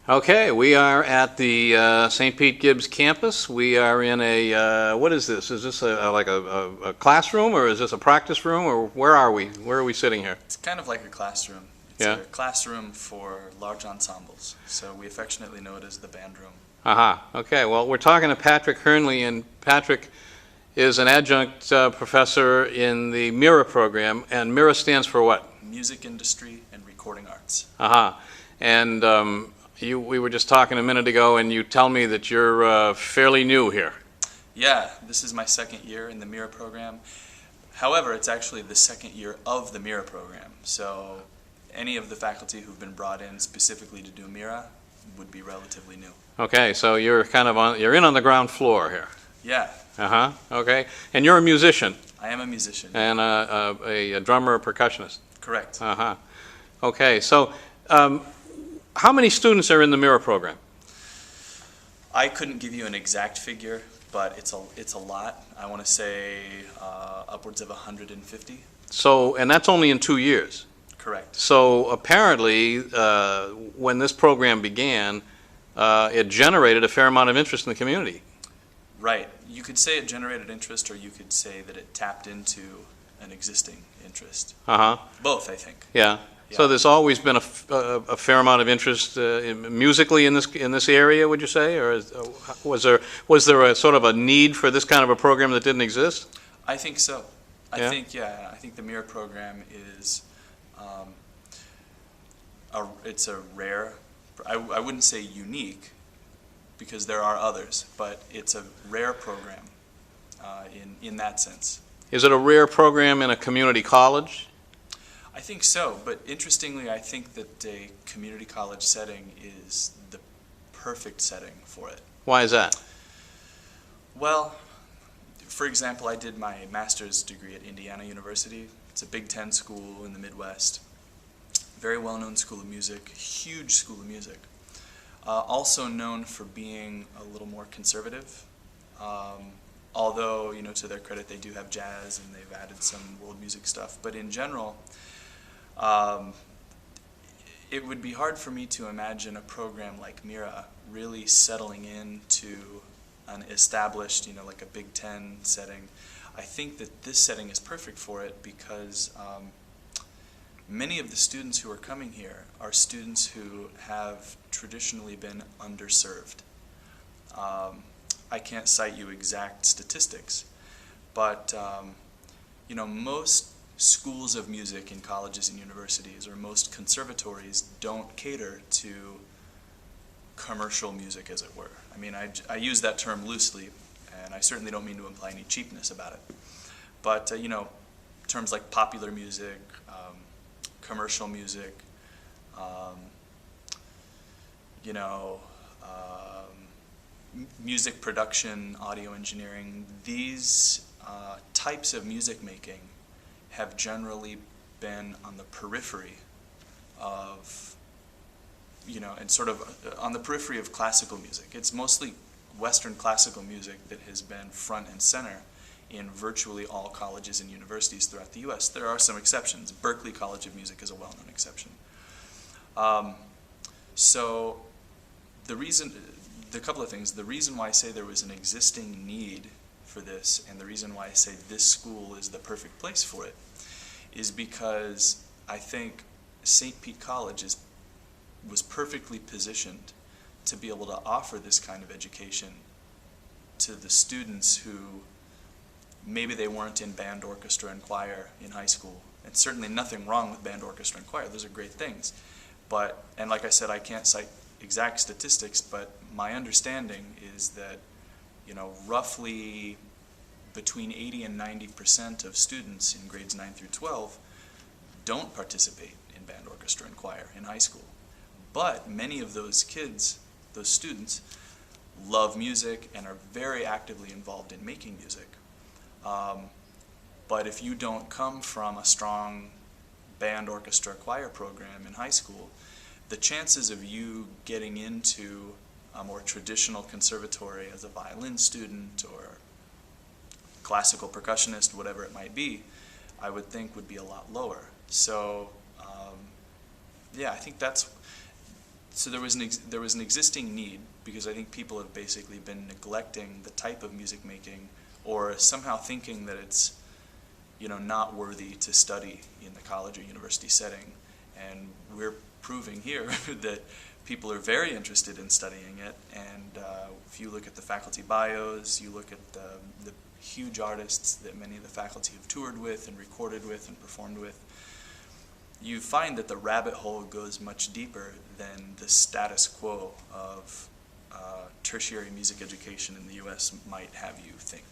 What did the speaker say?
Okay, we are at the St. Pete Gibbs campus. We are in a, what is this? Is this like a classroom, or is this a practice room, or where are we? Where are we sitting here? It's kind of like a classroom. It's a classroom for large ensembles, so we affectionately know it as the band room. Aha, okay. Well, we're talking to Patrick Hernly, and Patrick is an adjunct professor in the MIRA program, and MIRA stands for what? Music Industry and Recording Arts. Aha, and we were just talking a minute ago, and you tell me that you're fairly new here. Yeah, this is my second year in the MIRA program. However, it's actually the second year of the MIRA program, so any of the faculty who've been brought in specifically to do MIRA would be relatively new. Okay, so you're kind of you're in on the ground floor here. Yeah. Uh-huh, okay. And you're a musician. I am a musician. And a drummer, a percussionist. Correct. Uh-huh. Okay, so how many students are in the MIRA program? I couldn't give you an exact figure, but it's a lot. I want to say upwards of 150. So, and that's only in 2 years. Correct. So apparently, when this program began, it generated a fair amount of interest in the community. Right. You could say it generated interest, or you could say that it tapped into an existing interest. Uh-huh. Both, I think. Yeah. So there's always been a fair amount of interest musically in this area, would you say, or was there a sort of a need for this kind of a program that didn't exist? I think so. I think the MIRA program is it's a rare. I wouldn't say unique, because there are others, but it's a rare program in that sense. Is it a rare program in a community college? I think so, but interestingly, I think that a community college setting is the perfect setting for it. Why is that? Well, for example, I did my master's degree at Indiana University. It's a Big Ten school in the Midwest. Very well-known school of music, huge school of music. Also known for being a little more conservative. Although, to their credit, they do have jazz and they've added some world music stuff. But in general, it would be hard for me to imagine a program like MIRA really settling into an established, like a Big Ten setting. I think that this setting is perfect for it because many of the students who are coming here are students who have traditionally been underserved. I can't cite you exact statistics, but most schools of music in colleges and universities, or most conservatories, don't cater to commercial music, as it were. I mean, I use that term loosely, and I certainly don't mean to imply any cheapness about it. But, terms like popular music, commercial music, music production, audio engineering, these types of music making have generally been on the periphery of, and sort of on the periphery of classical music. It's mostly Western classical music that has been front and center in virtually all colleges and universities throughout the U.S. There are some exceptions. Berklee College of Music is a well-known exception. So the couple of things. The reason why I say there was an existing need for this, and the reason why I say this school is the perfect place for it, is because I think St. Pete College was perfectly positioned to be able to offer this kind of education to the students who maybe they weren't in band, orchestra, and choir in high school. And certainly nothing wrong with band, orchestra, and choir. Those are great things. But, and like I said, I can't cite exact statistics, but my understanding is that, roughly between 80 and 90% of students in grades 9 through 12 don't participate in band, orchestra, and choir in high school. But many of those kids, those students, love music and are very actively involved in making music. But if you don't come from a strong band, orchestra, choir program in high school, the chances of you getting into a more traditional conservatory as a violin student or classical percussionist, whatever it might be, I would think would be a lot lower. So, yeah, I think that's So there was an existing need, because I think people have basically been neglecting the type of music making, or somehow thinking that it's, you know, not worthy to study in the college or university setting. And we're proving here that people are very interested in studying it. And if you look at the faculty bios, you look at the huge artists that many of the faculty have toured with and recorded with and performed with, you find that the rabbit hole goes much deeper than the status quo of tertiary music education in the U.S. might have you think.